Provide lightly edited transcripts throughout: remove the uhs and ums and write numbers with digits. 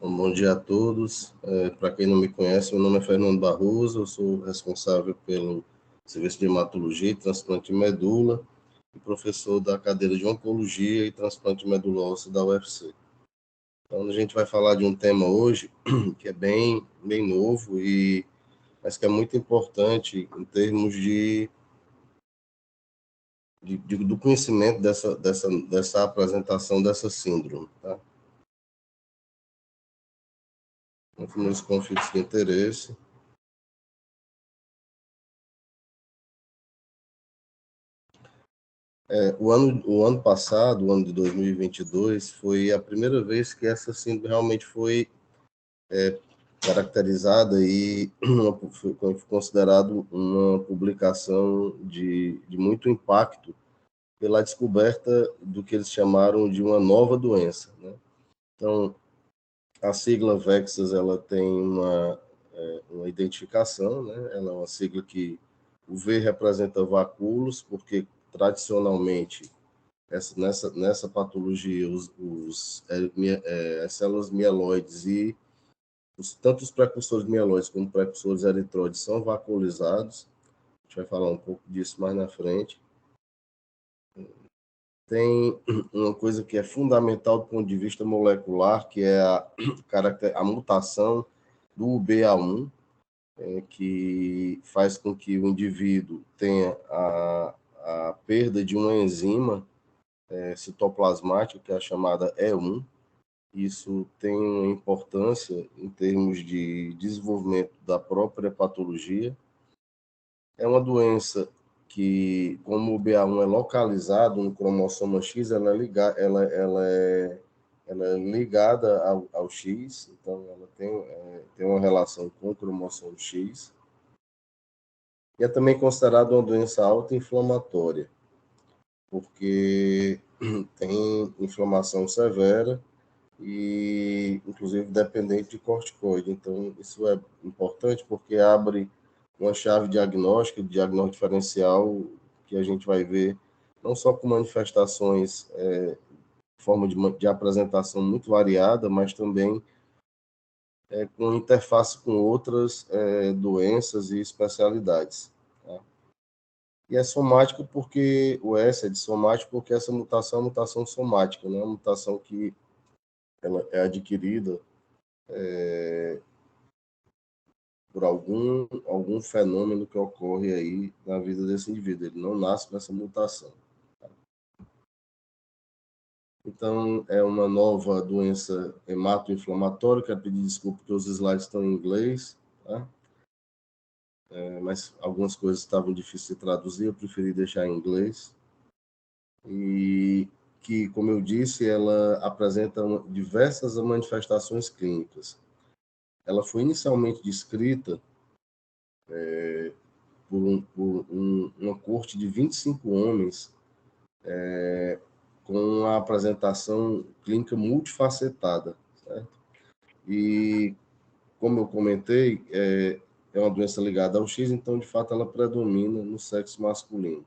Bom dia a todos. Para quem não me conhece, meu nome é Fernando Barroso, eu sou responsável pelo Serviço de Hematologia e Transplante de Medula e professor da cadeira de Oncologia e Transplante de Medula Óssea da UFC. Então, a gente vai falar de um tema hoje que é bem novo, mas que é muito importante em termos do conhecimento dessa apresentação dessa síndrome. Tá? Nos conflitos de interesse. O ano passado, o ano de 2022, foi a primeira vez que essa síndrome realmente foi caracterizada e foi considerado uma publicação de muito impacto pela descoberta do que eles chamaram de uma nova doença, né? Então, a sigla VEXAS, ela tem uma identificação, né? Ela é uma sigla que o V representa vacúolos, porque tradicionalmente nessa patologia as células mieloides e tanto os precursores mieloides como precursores eritroides são vacuolizados. A gente vai falar um pouco disso mais na frente. Tem uma coisa que é fundamental do ponto de vista molecular, que é a mutação do UBA1, que faz com que o indivíduo tenha a perda de uma enzima citoplasmática, que é a chamada E1. Isso tem uma importância em termos de desenvolvimento da própria patologia. É uma doença que, como o BA1 é localizado no cromossoma X, ela é ligada ao X, então ela tem uma relação com o cromossomo X. E é também considerada uma doença autoinflamatória, porque tem inflamação severa e, inclusive, dependente de corticoide. Então, isso é importante porque abre uma chave diagnóstica, de diagnóstico diferencial, que a gente vai ver não só com manifestações, forma de apresentação muito variada, mas também com interface com outras doenças e especialidades. Tá? E é somático porque o S é de somático porque essa mutação é uma mutação somática, né? Uma mutação que ela é adquirida por algum fenômeno que ocorre aí na vida desse indivíduo. Ele não nasce com essa mutação. Então, é uma nova doença hematoinflamatória. Quero pedir desculpa porque os slides estão em inglês, tá? Mas algumas coisas estavam difíceis de traduzir, eu preferi deixar em inglês. E que, como eu disse, ela apresenta diversas manifestações clínicas. Ela foi inicialmente descrita por uma corte de 25 homens com uma apresentação clínica multifacetada, certo? E, como eu comentei, é uma doença ligada ao X, então, de fato, ela predomina no sexo masculino.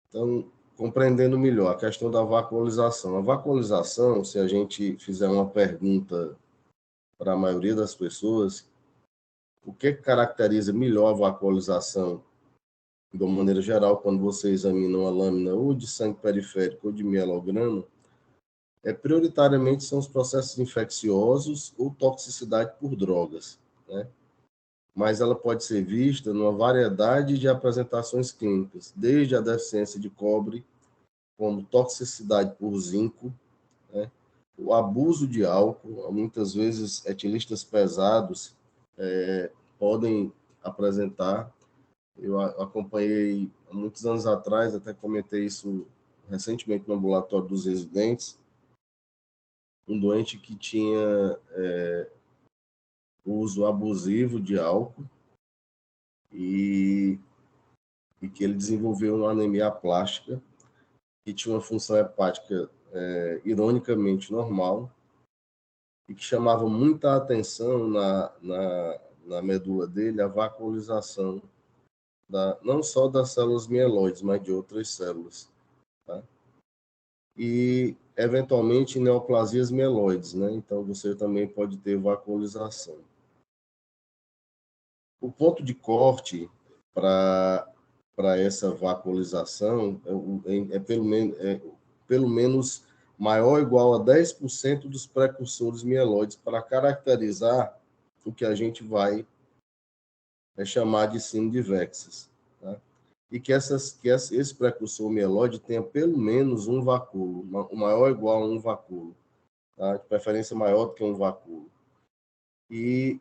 Então, compreendendo melhor a questão da vacuolização. A vacuolização, se a gente fizer uma pergunta para a maioria das pessoas, o que caracteriza melhor a vacuolização, de uma maneira geral, quando você examina uma lâmina ou de sangue periférico ou de mielograma, prioritariamente são os processos infecciosos ou toxicidade por drogas, né? Mas ela pode ser vista numa variedade de apresentações clínicas, desde a deficiência de cobre, como toxicidade por zinco, né? O abuso de álcool, muitas vezes etilistas pesados podem apresentar. Eu acompanhei há muitos anos atrás, até comentei isso recentemente no ambulatório dos residentes, um doente que tinha uso abusivo de álcool e que ele desenvolveu uma anemia plástica que tinha uma função hepática ironicamente normal e que chamava muita atenção na medula dele a vacuolização não só das células mieloides, mas de outras células. Tá? E eventualmente neoplasias mieloides, né? Então, você também pode ter vacuolização. O ponto de corte para essa vacuolização pelo menos maior ou igual a 10% dos precursores mieloides para caracterizar o que a gente vai chamar de sino de Vexas, tá? E que esse precursor mieloide tenha pelo menos um vacúolo, o maior ou igual a um vacúolo, tá? De preferência maior do que um vacúolo. E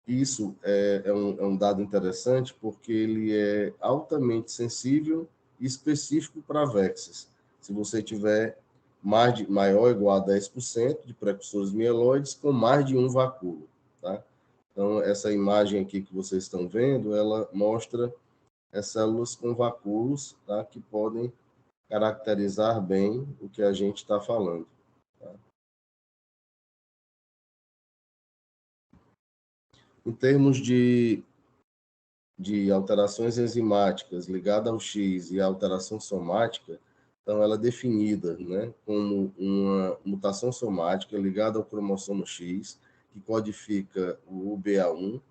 isso é um dado interessante porque ele é altamente sensível e específico para Vexas. Se você tiver maior ou igual a 10% de precursores mieloides com mais de um vacúolo, tá? Então, essa imagem aqui que vocês estão vendo, ela mostra as células com vacúolos, tá? Que podem caracterizar bem o que a gente está falando. Tá? Em termos de alterações enzimáticas ligada ao X e a alteração somática, então ela é definida, né, como uma mutação somática ligada ao cromossomo X, que codifica o UBA1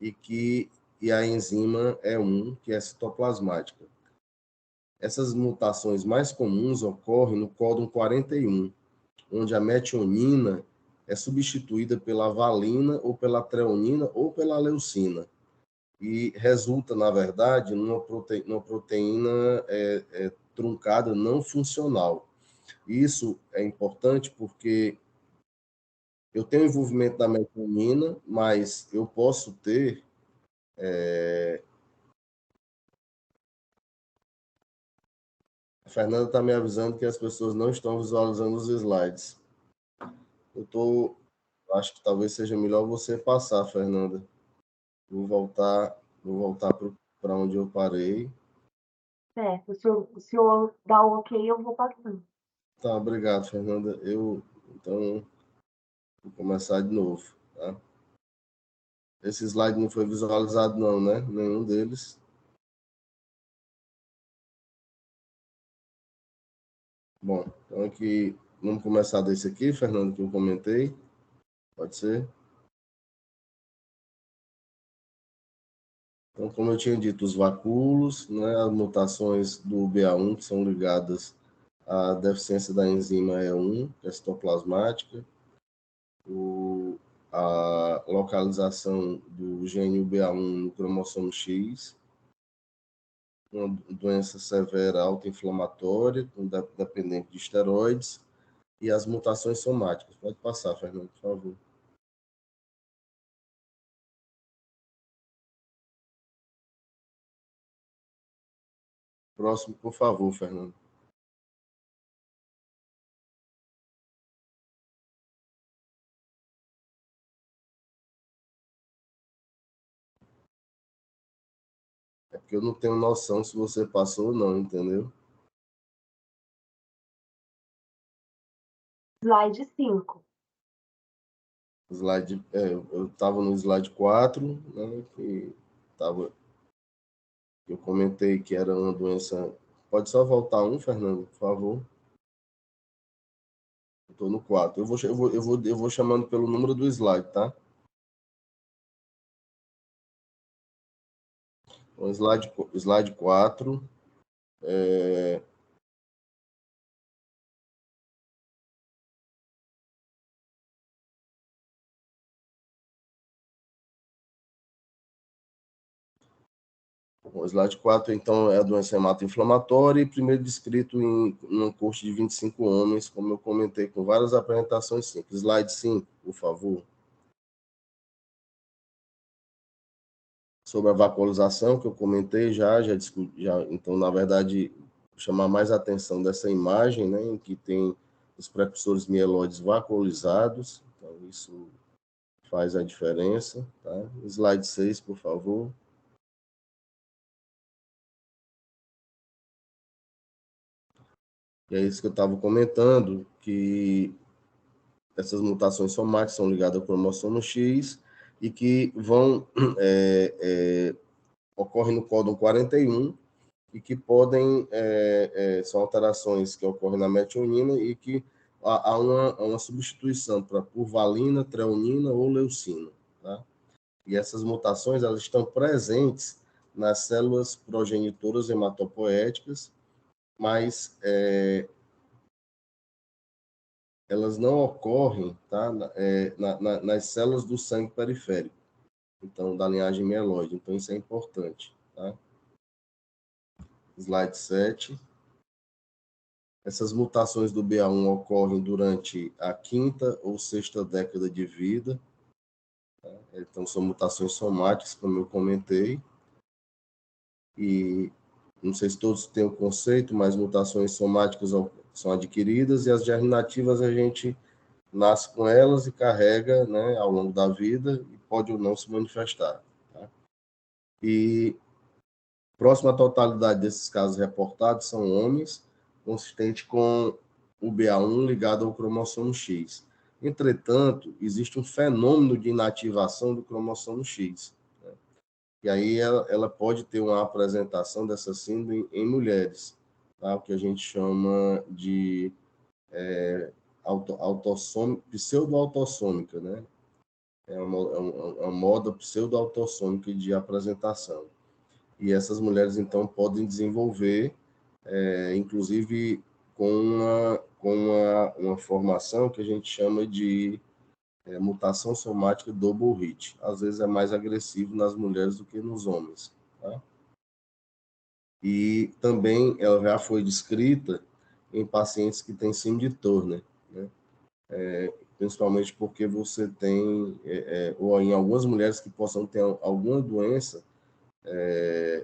e a enzima E1, que é citoplasmática. Essas mutações mais comuns ocorrem no códon 41, onde a metionina é substituída pela valina ou pela treonina ou pela leucina, e resulta, na verdade, numa proteína truncada não funcional. Isso é importante porque eu tenho envolvimento da metionina, mas eu posso ter a Fernanda está me avisando que as pessoas não estão visualizando os slides. Acho que talvez seja melhor você passar, Fernanda. Vou voltar para onde eu parei. Certo, se o senhor dá o ok, eu vou passando. Tá, obrigado, Fernanda. Então, vou começar de novo, tá? Esse slide não foi visualizado não, né? Nenhum deles. Bom, então aqui, vamos começar desse aqui, Fernando, que eu comentei. Pode ser? Então, como eu tinha dito, os vacúolos, né, as mutações do BA1, que são ligadas à deficiência da enzima E1, que é citoplasmática, a localização do gene UBA1 no cromossomo X, uma doença severa autoinflamatória, dependente de esteroides, e as mutações somáticas. Pode passar, Fernando, por favor. Próximo, por favor, Fernando. É porque eu não tenho noção se você passou ou não, entendeu? Slide 5. Eu estava no slide 4, né, eu comentei que era uma doença. Pode só voltar um, Fernando, por favor. Estou no 4. Eu vou chamando pelo número do slide, tá? Então, slide 4. O slide 4, então, é a doença hemato-inflamatória e primeiro descrito em um curso de 25 homens, como eu comentei, com várias apresentações simples. Slide 5, por favor. Sobre a vacuolização, que eu comentei já discuti, então, na verdade, chamar mais a atenção dessa imagem, né, em que tem os precursores mieloides vacuolizados, então isso faz a diferença, tá? Slide 6, por favor. E é isso que eu estava comentando, que essas mutações somáticas são ligadas ao cromossomo X e que ocorrem no códon 41, e que podem, são alterações que ocorrem na metionina e que há uma substituição por valina, treonina ou leucina, tá? E essas mutações, elas estão presentes nas células progenitoras hematopoéticas, mas elas não ocorrem, tá, nas células do sangue periférico, então, da linhagem mieloide. Então, isso é importante, tá? Slide 7. Essas mutações do BA1 ocorrem durante a 5ª ou 6ª década de vida, tá? Então, são mutações somáticas, como eu comentei, e não sei se todos têm o conceito, mas mutações somáticas são adquiridas e as germinativas a gente nasce com elas e carrega, né, ao longo da vida e pode ou não se manifestar, tá? E próximo à totalidade desses casos reportados são homens, consistente com o BA1 ligado ao cromossomo X. Entretanto, existe um fenômeno de inativação do cromossomo X, né? E aí ela pode ter uma apresentação dessa síndrome em mulheres, tá? O que a gente chama de pseudo-autossômica, né? É uma moda pseudo-autossômica de apresentação. E essas mulheres, então, podem desenvolver, inclusive, com uma formação que a gente chama de mutação somática double hit. Às vezes é mais agressivo nas mulheres do que nos homens, tá? E também ela já foi descrita em pacientes que têm síndrome de Turner, né? Principalmente porque você tem, ou em algumas mulheres que possam ter alguma doença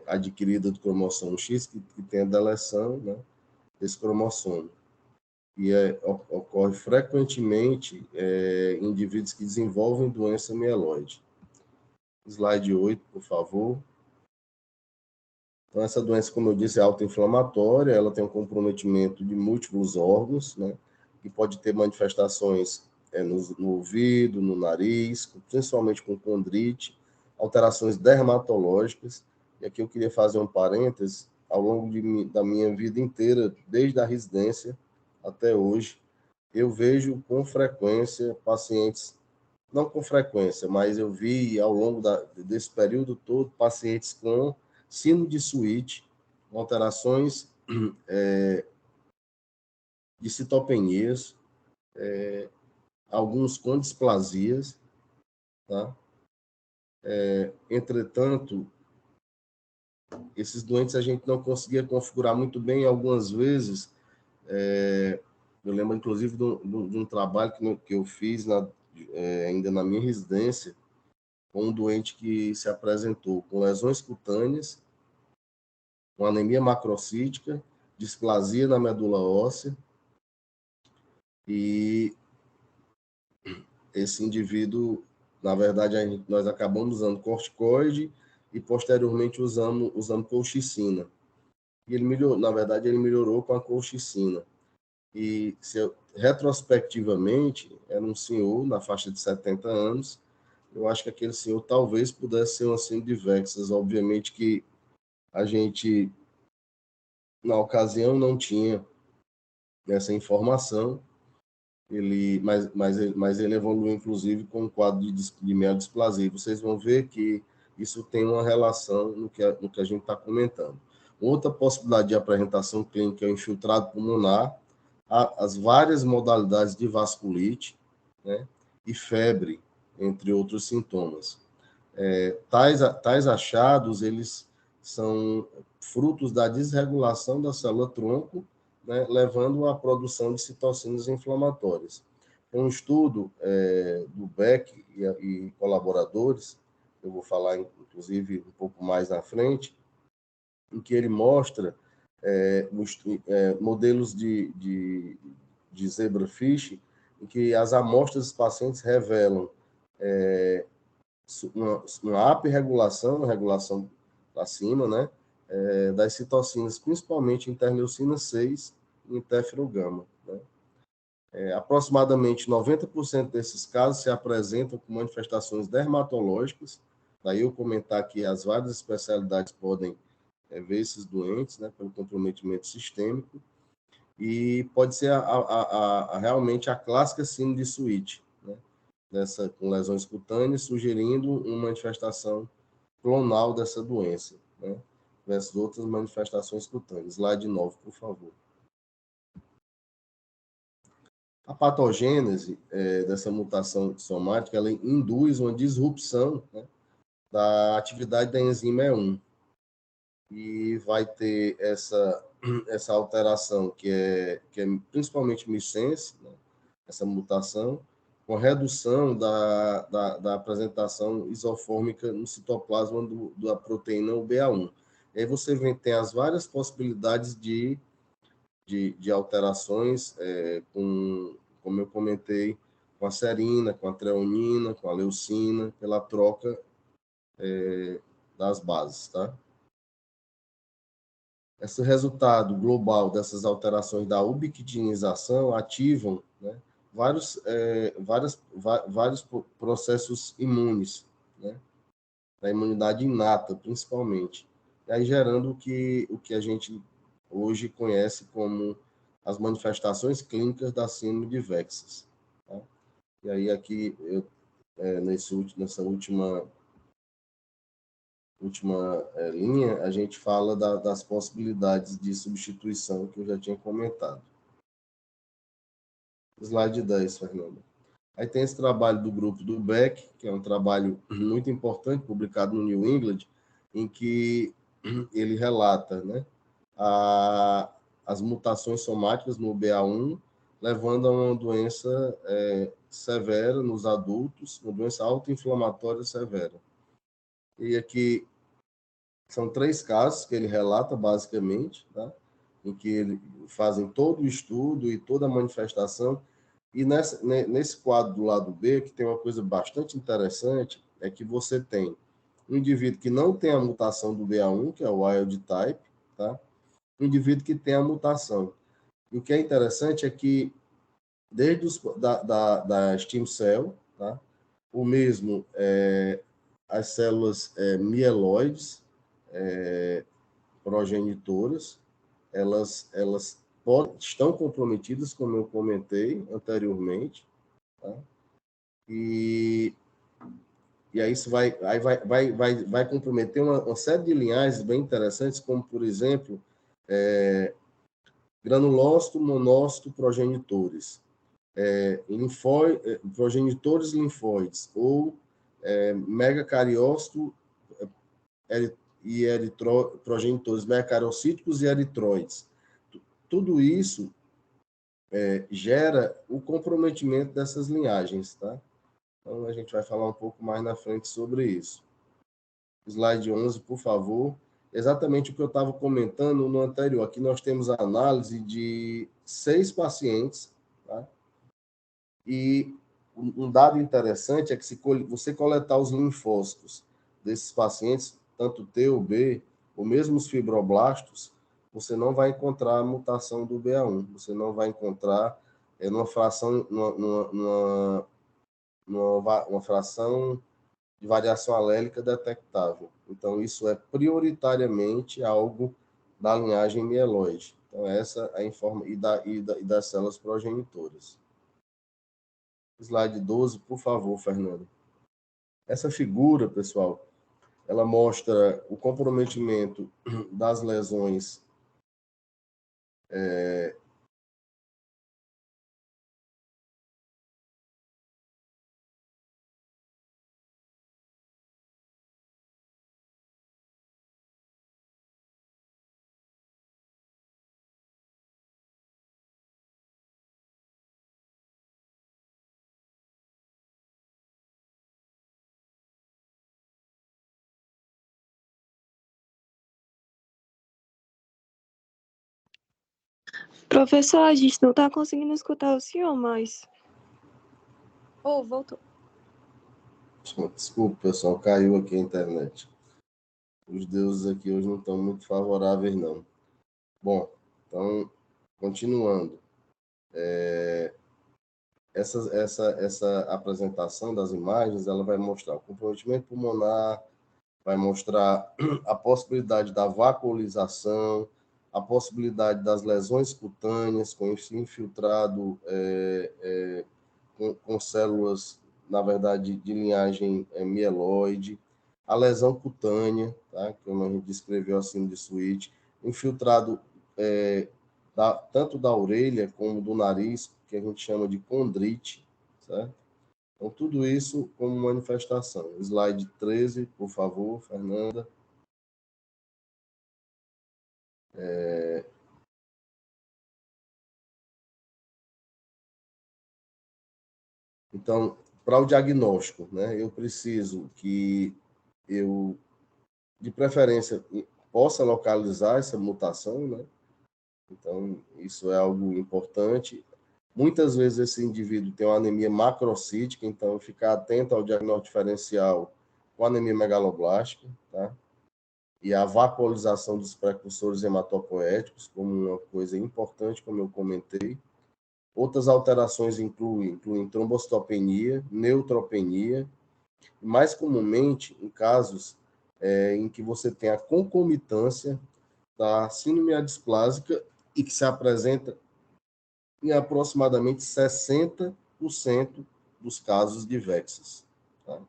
adquirida do cromossomo X, que tem a deleção, né, desse cromossomo. E ocorre frequentemente em indivíduos que desenvolvem doença mieloide. Slide 8, por favor. Então, essa doença, como eu disse, é autoinflamatória, ela tem um comprometimento de múltiplos órgãos, né, que pode ter manifestações no ouvido, no nariz, principalmente com condrite, alterações dermatológicas. E aqui eu queria fazer um parêntese. Ao longo da minha vida inteira, desde a residência até hoje, eu vejo com frequência pacientes, não com frequência, mas eu vi ao longo desse período todo pacientes com síndrome de Switch, alterações de citopenias, alguns com displasias, tá? Entretanto, esses doentes a gente não conseguia configurar muito bem algumas vezes. Eu lembro, inclusive, de um trabalho que eu fiz ainda na minha residência, com um doente que se apresentou com lesões cutâneas, com anemia macrocítica, displasia na medula óssea, e esse indivíduo, na verdade, nós acabamos usando corticoide e posteriormente usando colchicina. E ele melhorou, na verdade, ele melhorou com a colchicina. E retrospectivamente, era um senhor na faixa de 70 anos. Eu acho que aquele senhor talvez pudesse ser uma síndrome de Vexas. Obviamente que a gente, na ocasião, não tinha essa informação. Mas ele evoluiu, inclusive, com um quadro de mielodisplasia. Vocês vão ver que isso tem uma relação no que a gente está comentando. Outra possibilidade de apresentação clínica é o infiltrado pulmonar, as várias modalidades de vasculite, né, e febre, entre outros sintomas. Tais achados, eles são frutos da desregulação da célula-tronco, né, levando à produção de citocinas inflamatórias. Um estudo do Beck e colaboradores, eu vou falar, inclusive, um pouco mais na frente, em que ele mostra modelos de zebrafish, em que as amostras dos pacientes revelam uma aperregulação, regulação para cima, né, das citocinas, principalmente interleucina 6 e interferogama, né. Aproximadamente 90% desses casos se apresentam com manifestações dermatológicas, daí eu comentar que as várias especialidades podem ver esses doentes, né, pelo comprometimento sistêmico, e pode ser realmente a clássica síndrome de Switch, né, com lesões cutâneas, sugerindo uma manifestação clonal dessa doença, né, versus outras manifestações cutâneas. Slide 9, por favor. A patogênese dessa mutação somática, ela induz uma disrupção, né, da atividade da enzima E1, e vai ter essa alteração que é principalmente missense, né, essa mutação, com redução da apresentação isofórmica no citoplasma da proteína UBA1. E aí você tem as várias possibilidades de alterações, como eu comentei, com a serina, com a treonina, com a leucina, pela troca das bases, tá? Esse resultado global dessas alterações da ubiquitinização ativam, né, vários processos imunes, né, da imunidade inata, principalmente, e aí gerando o que a gente hoje conhece como as manifestações clínicas da síndrome de VEXAS. Tá? E aí aqui, nessa última linha, a gente fala das possibilidades de substituição que eu já tinha comentado. Slide 10, Fernando. Aí tem esse trabalho do grupo do Beck, que é um trabalho muito importante, publicado no New England, em que ele relata, né, as mutações somáticas no BA1, levando a uma doença severa nos adultos, uma doença autoinflamatória severa. E aqui são 3 casos que ele relata, basicamente, tá? Em que ele fazem todo o estudo e toda a manifestação. E nesse quadro do lado B, que tem uma coisa bastante interessante, é que você tem um indivíduo que não tem a mutação do BA1, que é o wild type, tá? Um indivíduo que tem a mutação. E o que é interessante é que, desde da stem cell, tá? O mesmo, as células mieloides, progenitoras, elas estão comprometidas, como eu comentei anteriormente, tá? E aí isso vai comprometer uma série de linhagens bem interessantes, como, por exemplo, granulócito, monócito, progenitores, progenitores linfóides, ou megacariócito e progenitores megacariocíticos e eritróides. Tudo isso gera o comprometimento dessas linhagens, tá? Então, a gente vai falar um pouco mais na frente sobre isso. Slide 11, por favor. Exatamente o que eu estava comentando no anterior. Aqui nós temos a análise de 6 pacientes, tá? E um dado interessante é que, se você coletar os linfócitos desses pacientes, tanto T ou B, ou mesmo os fibroblastos, você não vai encontrar a mutação do BA1. Você não vai encontrar numa fração, uma fração de variação alélica detectável. Então, isso é prioritariamente algo da linhagem mieloide. Então, essa é a informação e das células progenitoras. Slide 12, por favor, Fernando. Essa figura, pessoal, ela mostra o comprometimento das lesões Professor, a gente não está conseguindo escutar o senhor mais. Oh, voltou. Desculpa, pessoal, caiu aqui a internet. Os deuses aqui hoje não estão muito favoráveis, não. Bom, então, continuando. Essa apresentação das imagens, ela vai mostrar o comprometimento pulmonar, vai mostrar a possibilidade da vacuolização, a possibilidade das lesões cutâneas com esse infiltrado com células, na verdade, de linhagem mieloide, a lesão cutânea, tá? Como a gente descreveu assim de Sweet, infiltrado tanto da orelha como do nariz, que a gente chama de condrite, certo? Então, tudo isso como manifestação. Slide 13, por favor, Fernanda. Então, para o diagnóstico, né, eu preciso que eu, de preferência, possa localizar essa mutação, né? Então, isso é algo importante. Muitas vezes esse indivíduo tem uma anemia macrocítica, então ficar atento ao diagnóstico diferencial com anemia megaloblástica, tá? E a vacuolização dos precursores hematopoéticos como uma coisa importante, como eu comentei. Outras alterações incluem trombocitopenia, neutropenia, e mais comumente em casos em que você tem a concomitância da síndrome adisplásica e que se apresenta em aproximadamente 60% dos casos de VEXAS. Tá?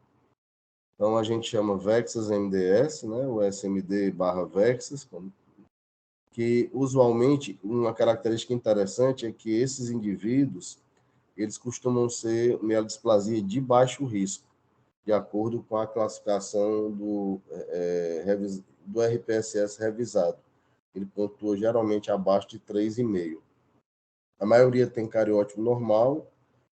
Então, a gente chama VEXAS MDS, né, o SMD/VEXAS, que usualmente uma característica interessante é que esses indivíduos eles costumam ser mielodisplasia de baixo risco, de acordo com a classificação do RPSS revisado. Ele pontua geralmente abaixo de 3,5. A maioria tem cariótipo normal,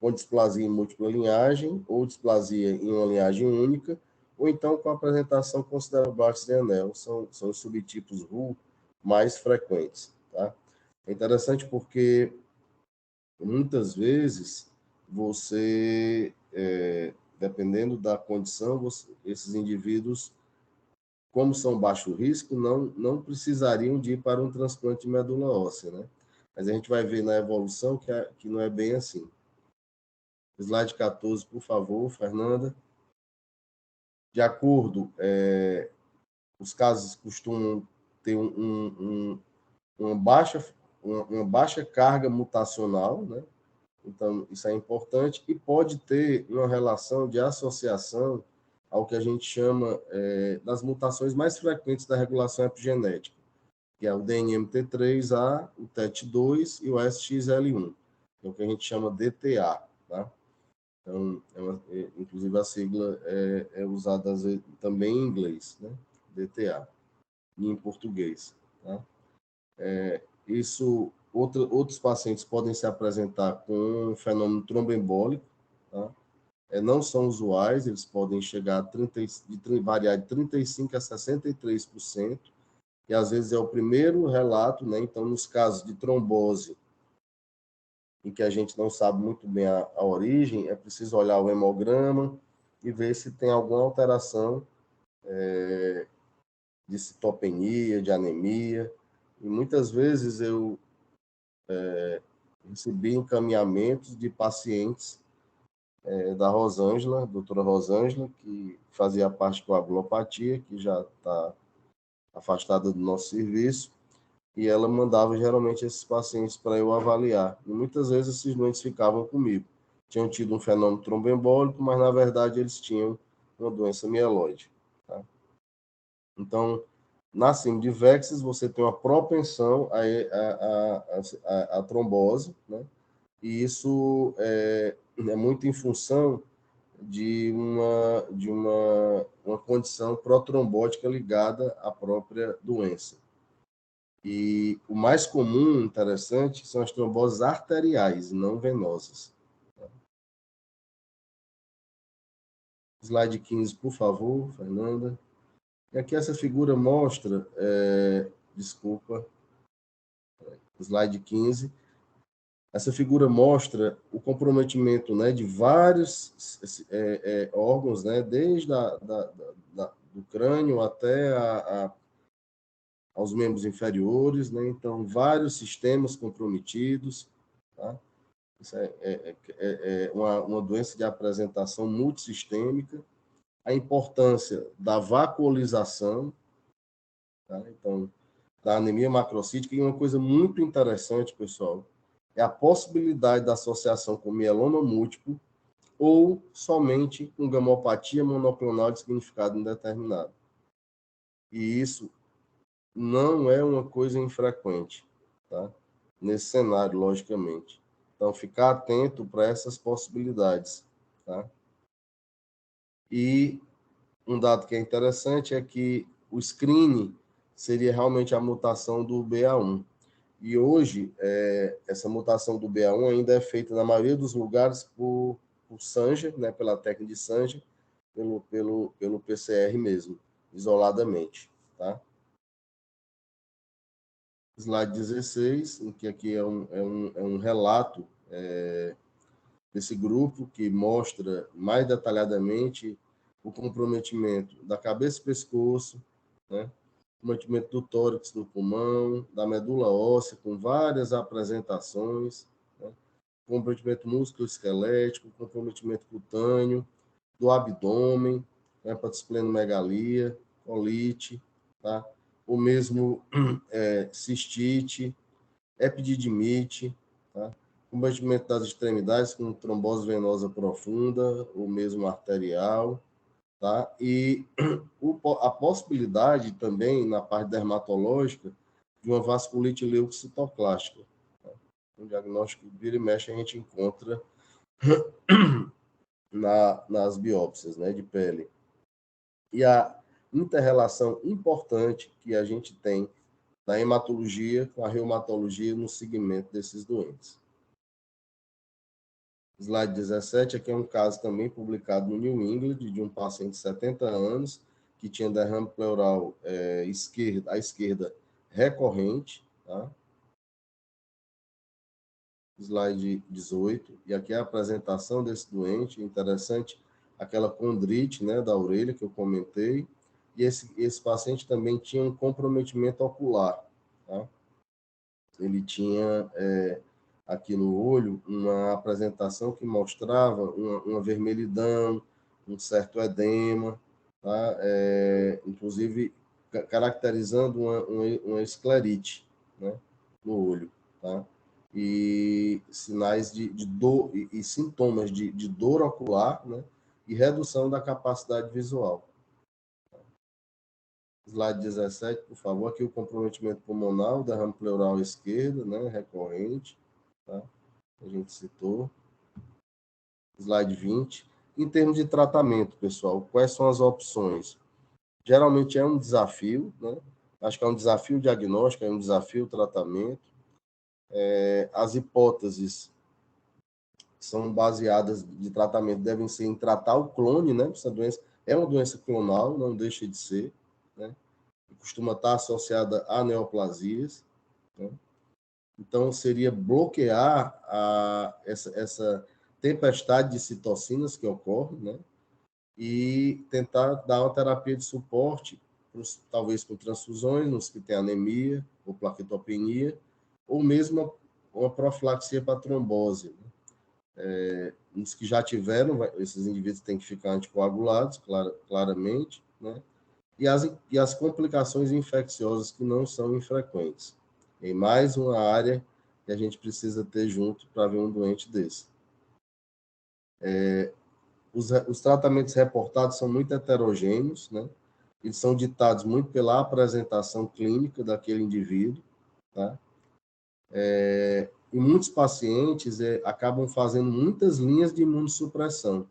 com displasia em múltipla linhagem, ou displasia em uma linhagem única, ou então com apresentação considerável de anel. São os subtipos RU mais frequentes. Tá? É interessante porque, muitas vezes, você, dependendo da condição, esses indivíduos, como são baixo risco, não precisariam de ir para um transplante de medula óssea, né? Mas a gente vai ver na evolução que não é bem assim. Slide 14, por favor, Fernanda. De acordo, os casos costumam ter uma baixa carga mutacional, né? Então, isso é importante e pode ter uma relação de associação ao que a gente chama das mutações mais frequentes da regulação epigenética, que é o DNMT3A, o TET2 e o SXL1, que é o que a gente chama DTA, tá? Então, inclusive a sigla é usada às vezes, também em inglês, né? DTA, e em português, tá? Outros pacientes podem se apresentar com um fenômeno tromboembólico, tá? Não são usuais, eles podem chegar variar de 35% a 63%, que às vezes é o primeiro relato, né? Então, nos casos de trombose, em que a gente não sabe muito bem a origem, é preciso olhar o hemograma e ver se tem alguma alteração de citopenia, de anemia. E muitas vezes eu recebi encaminhamentos de pacientes da Rosângela, doutora Rosângela, que fazia parte de coagulopatia, que já está afastada do nosso serviço, e ela mandava geralmente esses pacientes para eu avaliar. E muitas vezes esses doentes ficavam comigo. Tinham tido um fenômeno tromboembólico, mas na verdade eles tinham uma doença mieloide. Tá? Então, na síndrome de VEXAS, você tem uma propensão à trombose, né? E isso é muito em função de uma condição protrombótica ligada à própria doença. E o mais comum, interessante, são as tromboses arteriais, não venosas. Slide 15, por favor, Fernanda. E aqui essa figura mostra, desculpa, slide 15, essa figura mostra o comprometimento, né, de vários órgãos, né, desde do crânio até aos membros inferiores, né? Então, vários sistemas comprometidos, tá? Isso é uma doença de apresentação multissistêmica a importância da vacuolização, tá? Então, da anemia macrocítica, e uma coisa muito interessante, pessoal, é a possibilidade da associação com mieloma múltiplo ou somente com gamopatia monoclonal de significado indeterminado. E isso não é uma coisa infrequente, tá? Nesse cenário, logicamente. Então, ficar atento para essas possibilidades, tá? E um dado que é interessante é que o screening seria realmente a mutação do BA1. E hoje, essa mutação do BA1 ainda é feita, na maioria dos lugares, por Sanger, né, pela técnica de Sanger, pelo PCR mesmo, isoladamente, tá? Slide 16, em que aqui é um relato desse grupo que mostra mais detalhadamente o comprometimento da cabeça e pescoço, né? Comprometimento do tórax, do pulmão, da medula óssea, com várias apresentações, né? Comprometimento músculo-esquelético, comprometimento cutâneo, do abdômen, né? Hepatosplenomegalia, colite, tá? O mesmo cistite, epididimite, tá? Comprometimento das extremidades com trombose venosa profunda, ou mesmo arterial, tá? E a possibilidade também, na parte dermatológica, de uma vasculite leucocitoclástica. Tá? Um diagnóstico que vira e mexe a gente encontra nas biópsias, né, de pele. E a inter-relação importante que a gente tem da hematologia com a reumatologia no segmento desses doentes. Slide 17, aqui é um caso também publicado no New England, de um paciente de 70 anos, que tinha derrame pleural à esquerda recorrente, tá? Slide 18, e aqui é a apresentação desse doente, interessante, aquela condrite, né, da orelha que eu comentei, e esse paciente também tinha um comprometimento ocular, tá? Ele tinha aqui no olho uma apresentação que mostrava uma vermelhidão, um certo edema, tá? Inclusive caracterizando uma esclerite, né, no olho, tá? E sinais de dor e sintomas de dor ocular, né, e redução da capacidade visual. Slide 17, por favor, aqui o comprometimento pulmonar, derrame pleural esquerda, né, recorrente, tá? A gente citou. Slide 20. Em termos de tratamento, pessoal, quais são as opções? Geralmente é um desafio, né? Acho que é um desafio diagnóstico, é um desafio tratamento. As hipóteses são baseadas de tratamento, devem ser em tratar o clone, né? Essa doença é uma doença clonal, não deixa de ser, né? Costuma estar associada a neoplasias, né? Então, seria bloquear essa tempestade de citocinas que ocorre, né? E tentar dar uma terapia de suporte, talvez com transfusões, nos que têm anemia ou plaquetopenia, ou mesmo uma profilaxia para trombose, né? Nos que já tiveram, esses indivíduos têm que ficar anticoagulados, claramente, né? E as complicações infecciosas que não são infrequentes. Em mais uma área que a gente precisa ter junto para ver um doente desse. Os tratamentos reportados são muito heterogêneos, né? Eles são ditados muito pela apresentação clínica daquele indivíduo, tá? E muitos pacientes acabam fazendo muitas linhas de imunossupressão,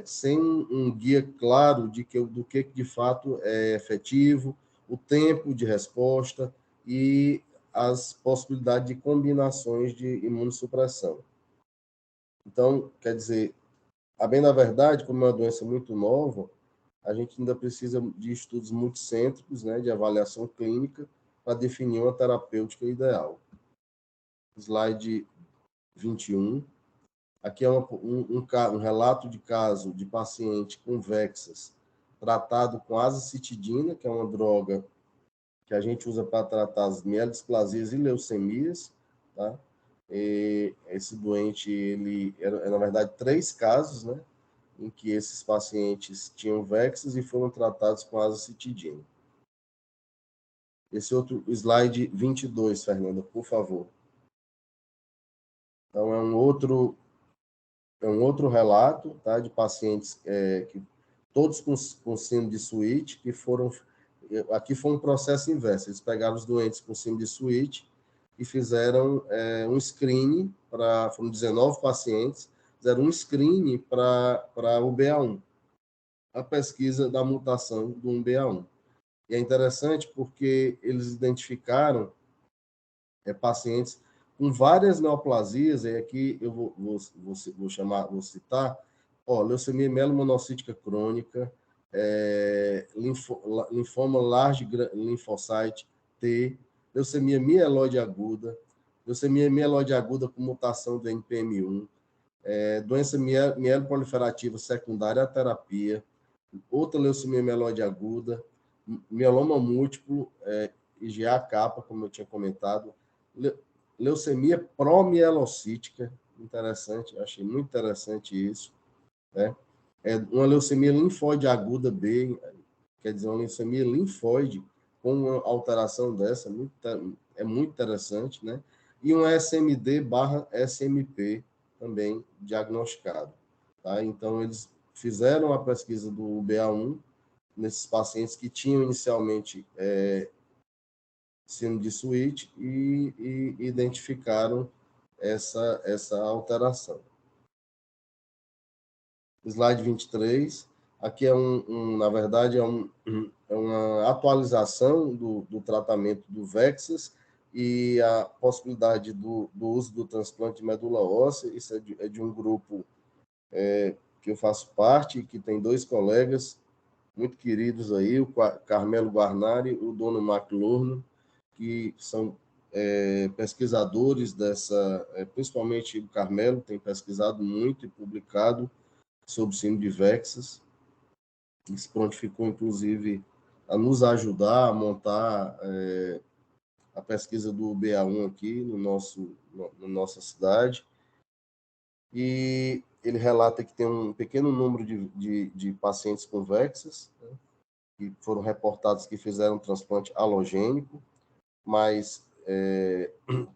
sem um guia claro do que de fato é efetivo, o tempo de resposta e as possibilidades de combinações de imunossupressão. Então, quer dizer, a bem da verdade, como é uma doença muito nova, a gente ainda precisa de estudos multicêntricos, né, de avaliação clínica, para definir uma terapêutica ideal. Slide 21. Aqui é um relato de caso de paciente com VEXAS, tratado com azacitidina, que é uma droga que a gente usa para tratar as mielodisplasias e leucemias, tá? E esse doente, ele era, na verdade, 3 casos, né? em que esses pacientes tinham VEXAS e foram tratados com azacitidina. Esse outro slide 22, Fernanda, por favor. Então, é um outro relato, tá, de pacientes que todos com síndrome de Sweet, que foram... Aqui foi um processo inverso. Eles pegaram os doentes com síndrome de Sweet e fizeram um screening foram 19 pacientes, fizeram um screening para o BA1, a pesquisa da mutação do 1BA1. E é interessante porque eles identificaram pacientes com várias neoplasias, e aqui eu vou citar, leucemia mielomonocítica crônica, linfoma large lymphocyte T, leucemia mieloide aguda com mutação do NPM1, doença mieloproliferativa secundária à terapia, outra leucemia mieloide aguda, mieloma múltiplo, IgA-capa, como eu tinha comentado, leucemia promielocítica, interessante, achei muito interessante isso, né? Uma leucemia linfóide aguda B, quer dizer, uma leucemia linfóide com uma alteração dessa, é muito interessante, né? E um SMD/SMP também diagnosticado, tá? Então, eles fizeram a pesquisa do BA1 nesses pacientes que tinham inicialmente síndrome de Sweet e identificaram essa alteração. Slide 23. Aqui na verdade, uma atualização do tratamento do VEXAS e a possibilidade do uso do transplante de medula óssea. Isso é de um grupo que eu faço parte, que tem 2 colegas muito queridos aí, o Carmelo Guarnari e o Dono McLurno, que são pesquisadores principalmente o Carmelo tem pesquisado muito e publicado sobre síndrome de VEXAS, e se prontificou, inclusive, a nos ajudar a montar a pesquisa do BA1 aqui na nossa cidade. E ele relata que tem um pequeno número de pacientes com VEXAS, né, que foram reportados que fizeram transplante halogênico, mas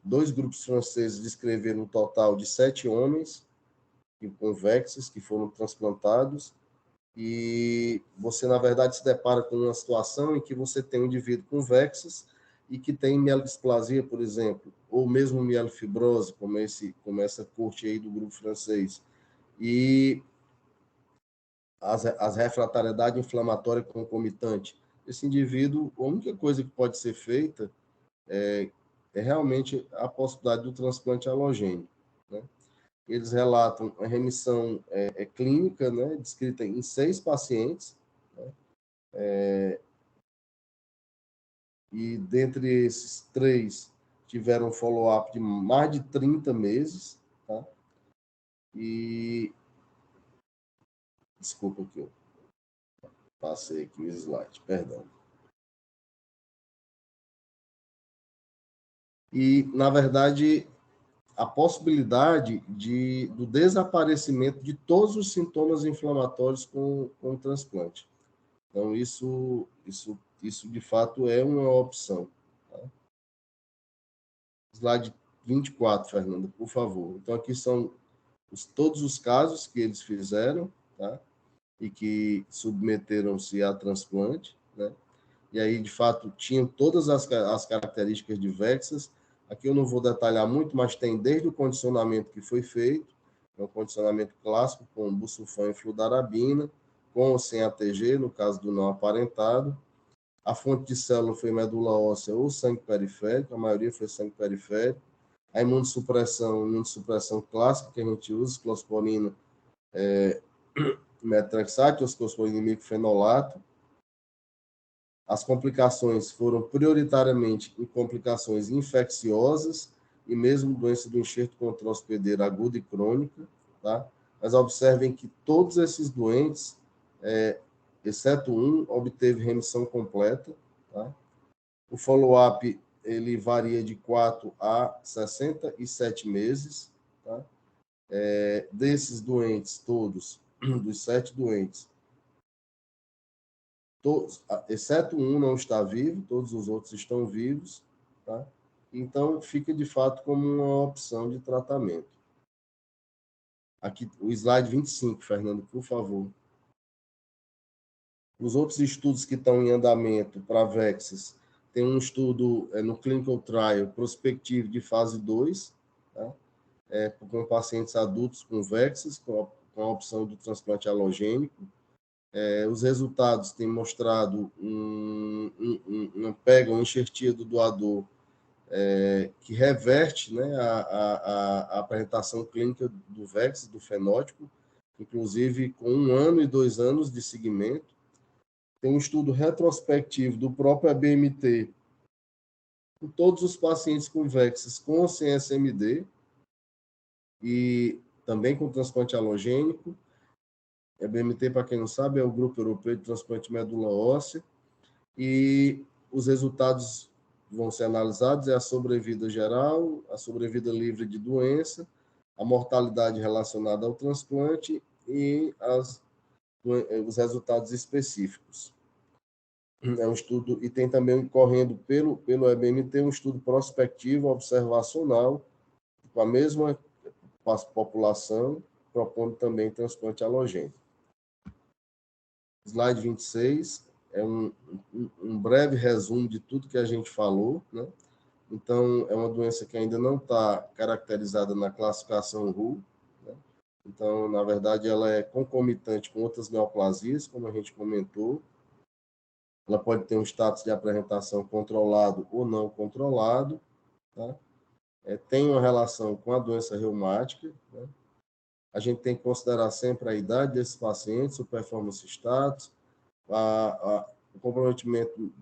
2 grupos franceses descreveram um total de 7 homens com VEXAS que foram transplantados, e você, na verdade, se depara com uma situação em que você tem um indivíduo com VEXAS e que tem mielodisplasia, por exemplo, ou mesmo mielofibrose, como essa corte aí do grupo francês, e as refratariedade inflamatória concomitante. Esse indivíduo, a única coisa que pode ser feita é realmente a possibilidade do transplante halogênico, né? Eles relatam a remissão clínica, né, descrita em 6 pacientes, né, e dentre esses 3 tiveram follow-up de mais de 30 meses, tá? E desculpa que eu passei aqui o slide, perdão. E, na verdade, a possibilidade do desaparecimento de todos os sintomas inflamatórios com o transplante. Então, isso de fato é uma opção. Tá? Slide 24, Fernanda, por favor. Então, aqui são todos os casos que eles fizeram, tá? E que submeteram-se a transplante, né? E aí, de fato, tinham todas as características de VEXAS. Aqui eu não vou detalhar muito, mas tem desde o condicionamento que foi feito, é um condicionamento clássico com busulfan e fludarabina, com ou sem ATG, no caso do não aparentado. A fonte de célula foi medula óssea ou sangue periférico, a maioria foi sangue periférico. A imunossupressão clássica que a gente usa, ciclosporina, metrexato, ciclosporina e micofenolato. As complicações foram prioritariamente em complicações infecciosas e mesmo doença do enxerto contra hospedeiro aguda e crônica, tá? Mas observem que todos esses doentes, exceto um, obteve remissão completa, tá? O follow-up, ele varia de 4 a 67 meses, tá? Desses doentes todos, dos 7 doentes, todos, exceto um não está vivo, todos os outros estão vivos, tá? Então, fica de fato como uma opção de tratamento. Aqui, o slide 25, Fernando, por favor. Os outros estudos que estão em andamento para VEXAS, tem um estudo no Clinical Trial prospectivo de fase 2, tá? Com pacientes adultos com VEXAS, com a opção do transplante halogênico. Os resultados têm mostrado uma enxertia do doador que reverte, né, a apresentação clínica do VEXAS, do fenótipo, inclusive com 1 ano e 2 anos de seguimento. Tem um estudo retrospectivo do próprio ABMT com todos os pacientes com VEXAS com ou sem SMD e também com transplante halogênico. ABMT, para quem não sabe, é o Grupo Europeu de Transplante de Medula Óssea, e os resultados vão ser analisados: a sobrevida geral, a sobrevida livre de doença, a mortalidade relacionada ao transplante e os resultados específicos. É um estudo, e tem também correndo pelo EBMT um estudo prospectivo observacional com a mesma população, propondo também transplante halogênico. Slide 26 é um breve resumo de tudo que a gente falou, né? Então, é uma doença que ainda não está caracterizada na classificação RU, né? Então, na verdade, ela é concomitante com outras neoplasias, como a gente comentou. Ela pode ter um status de apresentação controlado ou não controlado, tá? Tem uma relação com a doença reumática, né? A gente tem que considerar sempre a idade desses pacientes, o performance status, o comprometimento,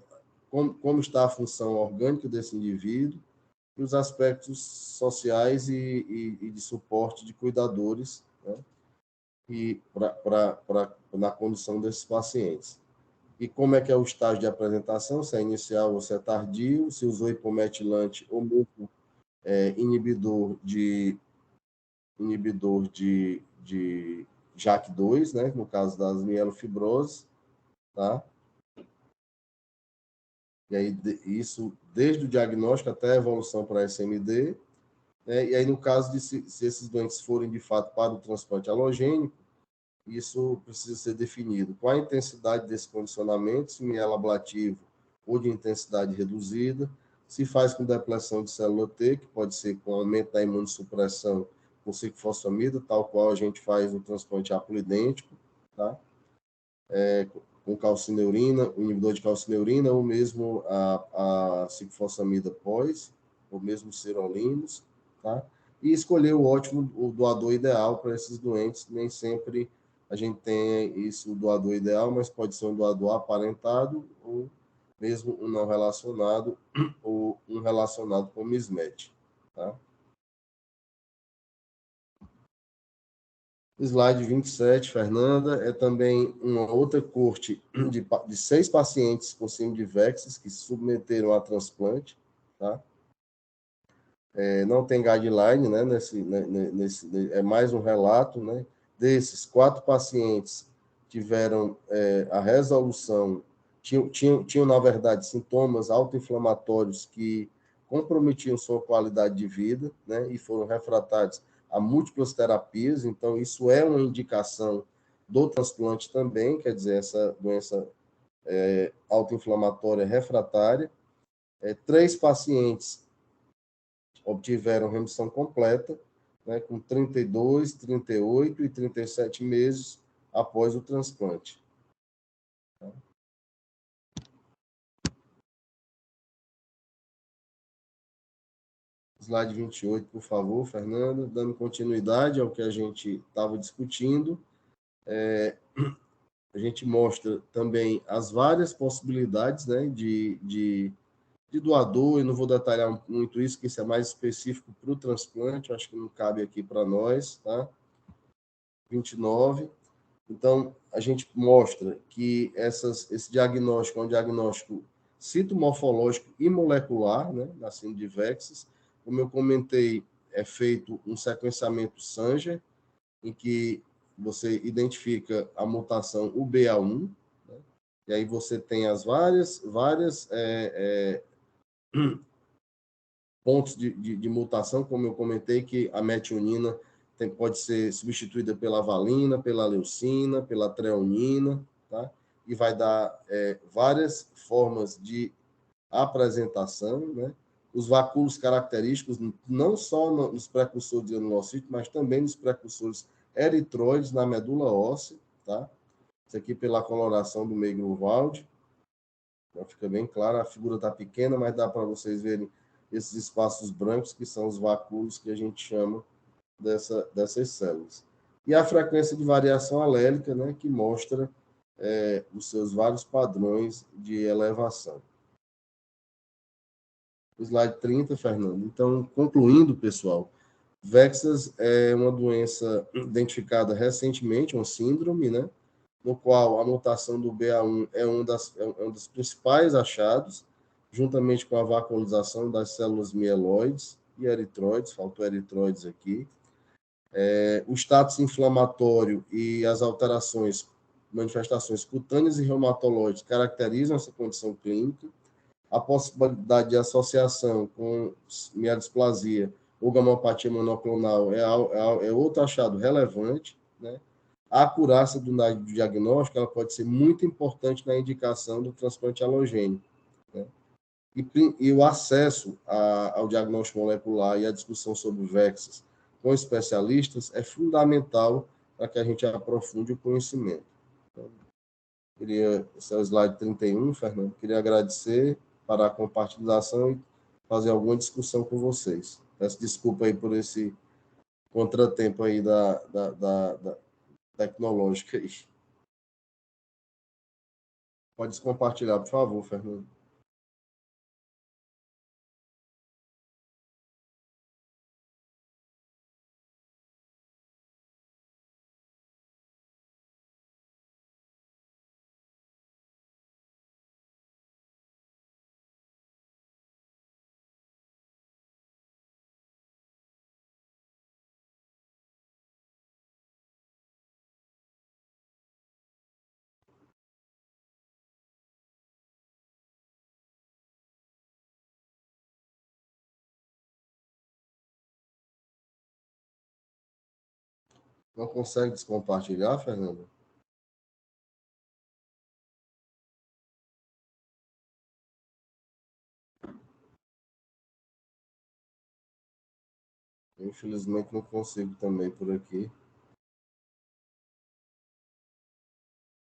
como está a função orgânica desse indivíduo, e os aspectos sociais e de suporte de cuidadores, né? E na condição desses pacientes. E como é que é o estágio de apresentação, se é inicial ou se é tardio, se usou hipometilante ou mesmo inibidor de JAK2, né, no caso das mielofibroses, tá? E aí isso desde o diagnóstico até a evolução para SMD, né? E aí no caso de se esses doentes forem de fato para o transplante halogênico, isso precisa ser definido. Qual a intensidade desse condicionamento, se mieloablativo ou de intensidade reduzida, se faz com depressão de célula T, que pode ser com aumento da imunossupressão com ciclofosfamida, tal qual a gente faz no transplante apolidêntico, tá? Com calcineurina, o inibidor de calcineurina, ou mesmo a ciclofosfamida pós, ou mesmo serolimus, tá? E escolher o doador ideal para esses doentes. Nem sempre a gente tem isso, o doador ideal, mas pode ser um doador aparentado, ou mesmo um não relacionado, ou um relacionado com mismatch, tá? Slide 27, Fernanda, é também uma outra corte de 6 pacientes com síndrome de VEXAS que se submeteram a transplante, tá? Não tem guideline, né? É mais um relato, né? Desses 4 pacientes tiveram a resolução, tinham, na verdade, sintomas autoinflamatórios que comprometiam sua qualidade de vida, né? E foram refratários a múltiplas terapias, então isso é uma indicação do transplante também, quer dizer, essa doença autoinflamatória refratária. 3 pacientes obtiveram remissão completa, né, com 32, 38 e 37 meses após o transplante. Slide 28, por favor, Fernando. Dando continuidade ao que a gente estava discutindo, a gente mostra também as várias possibilidades, né, de doador. Eu não vou detalhar muito isso, que isso é mais específico para o transplante, eu acho que não cabe aqui para nós, tá? 29. Então, a gente mostra que esse diagnóstico é um diagnóstico citomorfológico e molecular, né, da síndrome de VEXAS. Como eu comentei, é feito um sequenciamento Sanger, em que você identifica a mutação UBA1, né? E aí você tem as várias pontos de mutação, como eu comentei, que a metionina pode ser substituída pela valina, pela leucina, pela treonina, tá? E vai dar várias formas de apresentação, né? Os vacúolos característicos, não só nos precursores de granulocítios, mas também nos precursores eritróides na medula óssea, tá? Isso aqui pela coloração do meio Grunwald. Então, fica bem claro, a figura está pequena, mas dá para vocês verem esses espaços brancos, que são os vacúolos que a gente chama dessas células. E a frequência de variação alélica, né, que mostra os seus vários padrões de elevação. Slide 30, Fernando. Então, concluindo, pessoal, VEXAS é uma doença identificada recentemente, uma síndrome, né, no qual a mutação do BA1 é um dos principais achados, juntamente com a vacuolização das células mieloides e eritróides, faltou eritróides aqui. O status inflamatório e as alterações, manifestações cutâneas e reumatológicas caracterizam essa condição clínica. A possibilidade de associação com mielodisplasia ou gamopatia monoclonal é outro achado relevante, né? A acurácia do diagnóstico ela pode ser muito importante na indicação do transplante halogênico, né? E o acesso ao diagnóstico molecular e a discussão sobre VEXAS com especialistas é fundamental para que a gente aprofunde o conhecimento. Então, esse é o slide 31, Fernando. Queria agradecer para a compartilhação e fazer alguma discussão com vocês. Peço desculpa aí por esse contratempo aí da tecnológica aí. Pode compartilhar, por favor, Fernando. Não consegue descompartilhar, Fernando? Infelizmente não consigo também por aqui.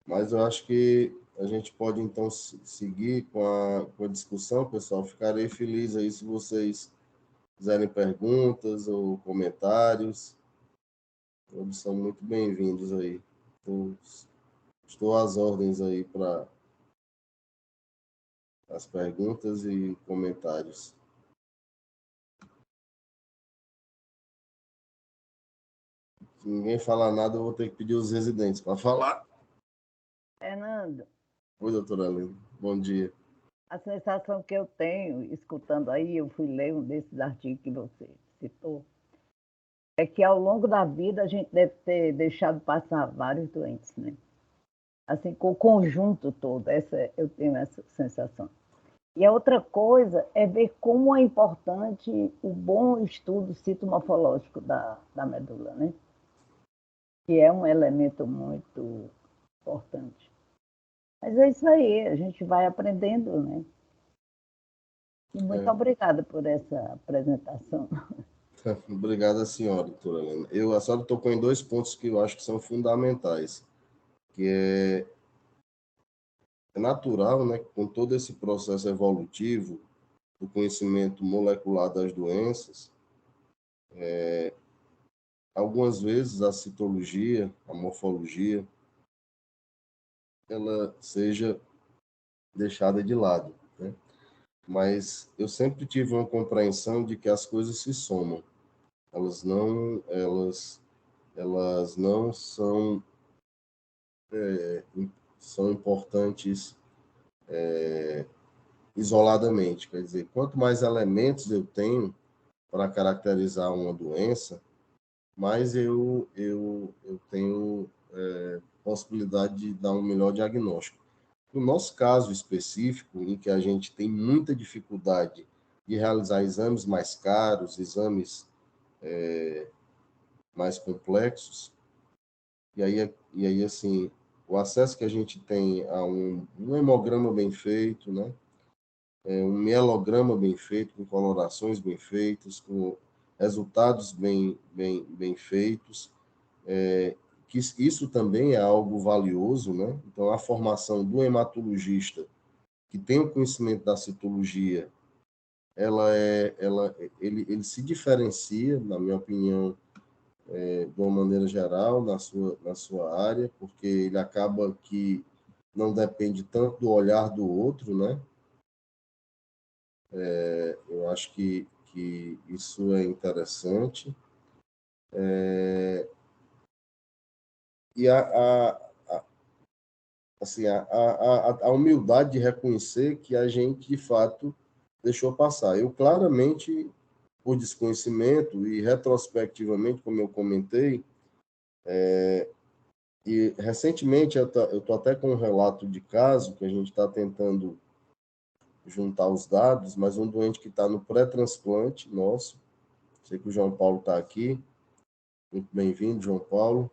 Mas eu acho que a gente pode, então, seguir com a discussão, pessoal. Ficarei feliz aí se vocês fizerem perguntas ou comentários. Todos são muito bem-vindos aí. Estou às ordens aí para as perguntas e comentários. Se ninguém falar nada, eu vou ter que pedir os residentes para falar. Fernando, Oi, doutora Helena. Bom dia. a sensação que eu tenho, escutando aí, eu fui ler um desses artigos que você citou, é que ao longo da vida a gente deve ter deixado passar vários doentes, né? Assim, com o conjunto todo, eu tenho essa sensação. E a outra coisa é ver como é importante o bom estudo citomorfológico da medula, né? Que é um elemento muito importante. Mas é isso aí, a gente vai aprendendo, né? E muito obrigada por essa apresentação. Obrigada, senhora, doutora Helena. A senhora tocou em dois pontos que eu acho que são fundamentais, que é natural, né, com todo esse processo evolutivo do conhecimento molecular das doenças, algumas vezes a citologia, a morfologia, ela seja deixada de lado, né? Mas eu sempre tive uma compreensão de que as coisas se somam. Elas não são importantes isoladamente. Quer dizer, quanto mais elementos eu tenho para caracterizar uma doença, mais eu tenho possibilidade de dar um melhor diagnóstico. No nosso caso específico, em que a gente tem muita dificuldade de realizar exames mais caros, exames mais complexos, e aí assim, o acesso que a gente tem a um hemograma bem feito, né? Um mielograma bem feito, com colorações bem feitas, com resultados bem feitos, que isso também é algo valioso, né? Então, a formação do hematologista, que tem o conhecimento da citologia, ele se diferencia, na minha opinião, de uma maneira geral, na sua área, porque ele acaba que não depende tanto do olhar do outro, né? Eu acho que isso é interessante. E assim, a humildade de reconhecer que a gente, de fato, deixou passar. Eu, claramente, por desconhecimento e retrospectivamente, como eu comentei, e recentemente eu estou até com um relato de caso que a gente está tentando juntar os dados, mas um doente que está no pré-transplante nosso, sei que o João Paulo está aqui, muito bem-vindo, João Paulo.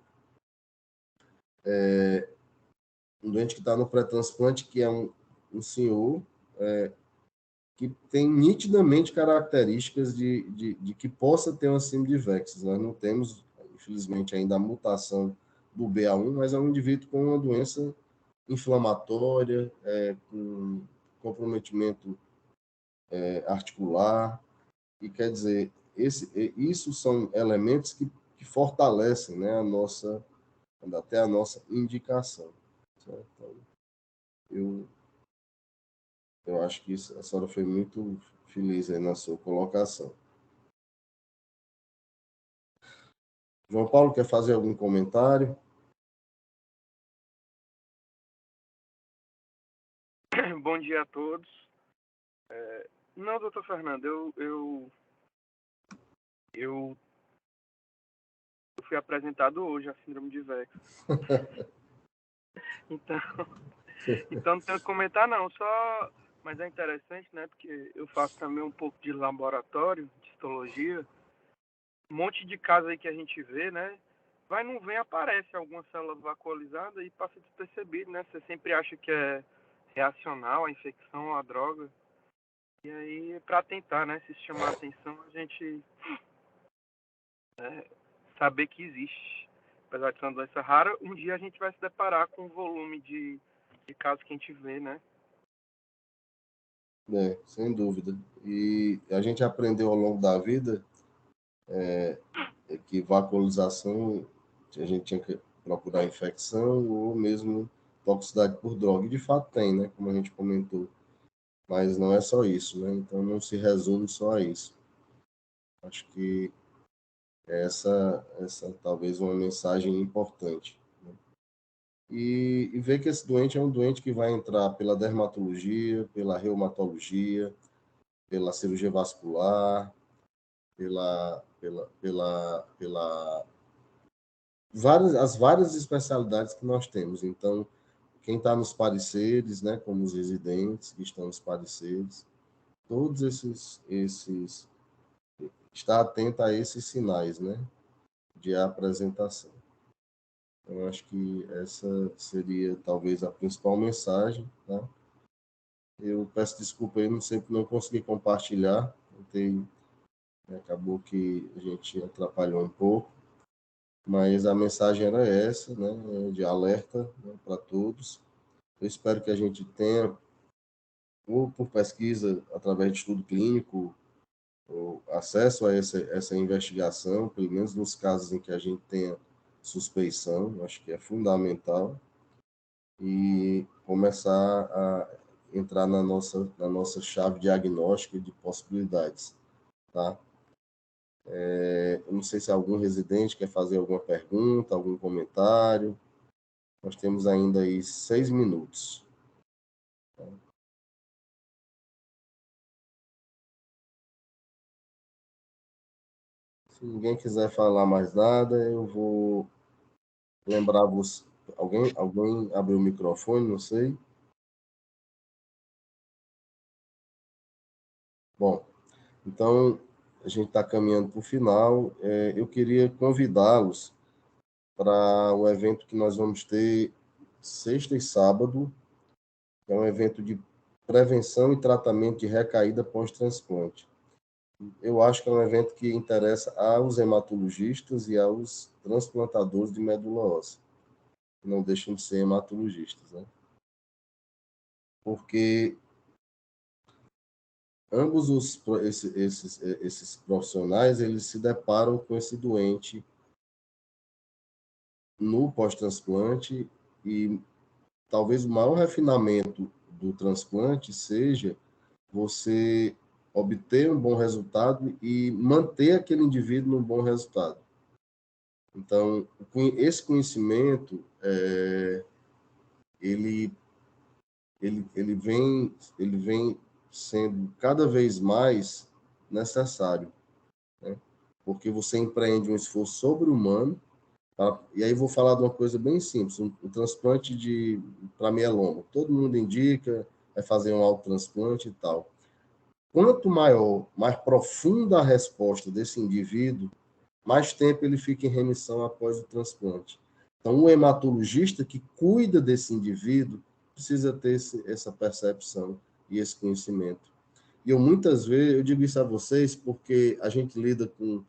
Um doente que está no pré-transplante, que é um senhor que tem nitidamente características de que possa ter uma síndrome de VEX. Nós não temos, infelizmente, ainda a mutação do BA1, mas é um indivíduo com uma doença inflamatória, com comprometimento articular, e quer dizer, isso são elementos que fortalecem, né, até a nossa indicação. Certo? Então, eu acho que a senhora foi muito feliz aí na sua colocação. João Paulo, quer fazer algum comentário? Bom dia a todos. Não, doutor Fernando, eu fui apresentado hoje a síndrome de VEX. Então não tenho que comentar não, mas é interessante, né, porque eu faço também um pouco de laboratório, de histologia, um monte de casos aí que a gente vê, né, vai não vem, aparece alguma célula vacuolizada e passa despercebido, né, você sempre acha que é reacional à infecção, à droga, e aí para tentar, né, se chamar a atenção, a gente saber que existe. Apesar de ser uma doença rara, um dia a gente vai se deparar com o volume de casos que a gente vê, né? Sem dúvida. E a gente aprendeu ao longo da vida que vacuolização, a gente tinha que procurar infecção ou mesmo toxicidade por droga. E de fato tem, né? Como a gente comentou. Mas não é só isso, né? Então não se resume só a isso. Acho que essa talvez uma mensagem importante. Né? E ver que esse doente é um doente que vai entrar pela dermatologia, pela reumatologia, pela cirurgia vascular, as várias especialidades que nós temos. Então, quem está nos pareceres, né, como os residentes que estão nos pareceres, todos esses está atento a esses sinais, né, de apresentação. Eu acho que essa seria talvez a principal mensagem, tá? Eu peço desculpa aí, não sei que não consegui compartilhar, acabou que a gente atrapalhou um pouco, mas a mensagem era essa, né, de alerta, né, para todos. Eu espero que a gente tenha, ou por pesquisa, através de estudo clínico, ou acesso a essa investigação, pelo menos nos casos em que a gente tenha suspeição, acho que é fundamental, e começar a entrar na nossa chave diagnóstica de possibilidades, tá? Eu não sei se algum residente quer fazer alguma pergunta, algum comentário. Nós temos ainda aí 6 minutos. Se ninguém quiser falar mais nada, eu vou lembrar você. Alguém abriu o microfone, não sei. Bom, então a gente está caminhando para o final. Eu queria convidá-los para o evento que nós vamos ter sexta e sábado, que é um evento de prevenção e tratamento de recaída pós-transplante. Eu acho que é um evento que interessa aos hematologistas e aos transplantadores de medula óssea, que não deixam de ser hematologistas, né? Porque ambos esses profissionais, eles se deparam com esse doente no pós-transplante e talvez o maior refinamento do transplante seja você obter um bom resultado e manter aquele indivíduo num bom resultado. Então, esse conhecimento, ele vem sendo cada vez mais necessário, né? Porque você empreende um esforço sobre-humano, tá? E aí vou falar de uma coisa bem simples, um transplante para mieloma. Todo mundo indica, vai fazer um autotransplante e tal. Quanto maior, mais profunda a resposta desse indivíduo, mais tempo ele fica em remissão após o transplante. Então, o hematologista que cuida desse indivíduo precisa ter essa percepção e esse conhecimento. E muitas vezes, eu digo isso a vocês porque a gente lida com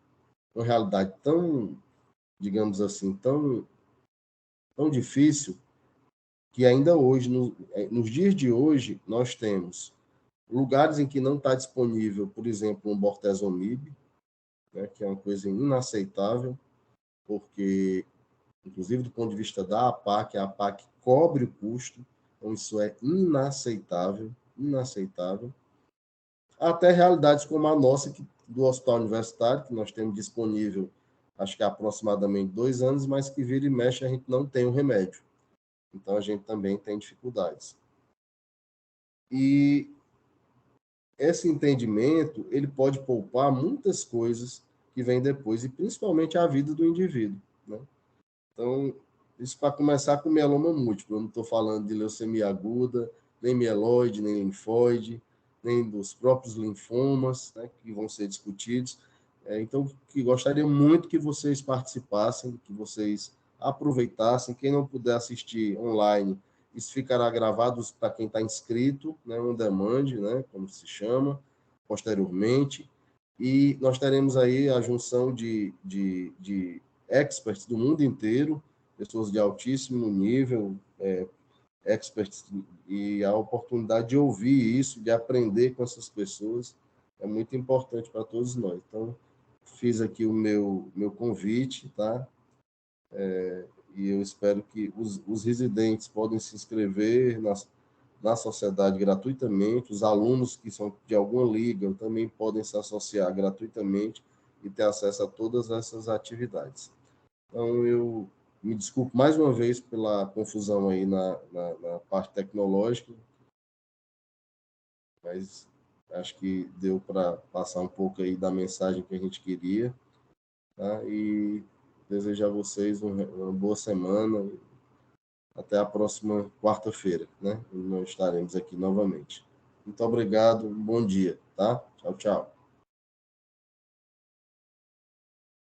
uma realidade tão, digamos assim, tão difícil, que ainda hoje, nos dias de hoje, nós temos lugares em que não está disponível, por exemplo, um bortezomib, né, que é uma coisa inaceitável, porque, inclusive do ponto de vista da APAC, a APAC cobre o custo, então isso é inaceitável, inaceitável. Até realidades como a nossa, do Hospital Universitário, que nós temos disponível, acho que há aproximadamente 2 anos, mas que vira e mexe a gente não tem o remédio. Então a gente também tem dificuldades. E esse entendimento, ele pode poupar muitas coisas que vêm depois, e principalmente a vida do indivíduo, né? Então, isso para começar com mieloma múltiplo. Eu não estou falando de leucemia aguda, nem mieloide, nem linfóide, nem dos próprios linfomas, né, que vão ser discutidos. Então, que gostaria muito que vocês participassem, que vocês aproveitassem. Quem não puder assistir online, isso ficará gravado para quem está inscrito, né, on demand, né, como se chama, posteriormente. E nós teremos aí a junção de experts do mundo inteiro, pessoas de altíssimo nível, experts, e a oportunidade de ouvir isso, de aprender com essas pessoas, é muito importante para todos nós. Então, fiz aqui o meu convite, tá? E eu espero que os residentes podem se inscrever na sociedade gratuitamente, os alunos que são de alguma liga também podem se associar gratuitamente e ter acesso a todas essas atividades. Então, eu me desculpo mais uma vez pela confusão aí na parte tecnológica, mas acho que deu para passar um pouco aí da mensagem que a gente queria, tá? E desejar a vocês uma boa semana. Até a próxima quarta-feira, né? Nós estaremos aqui novamente. Muito obrigado, bom dia, tá? Tchau, tchau.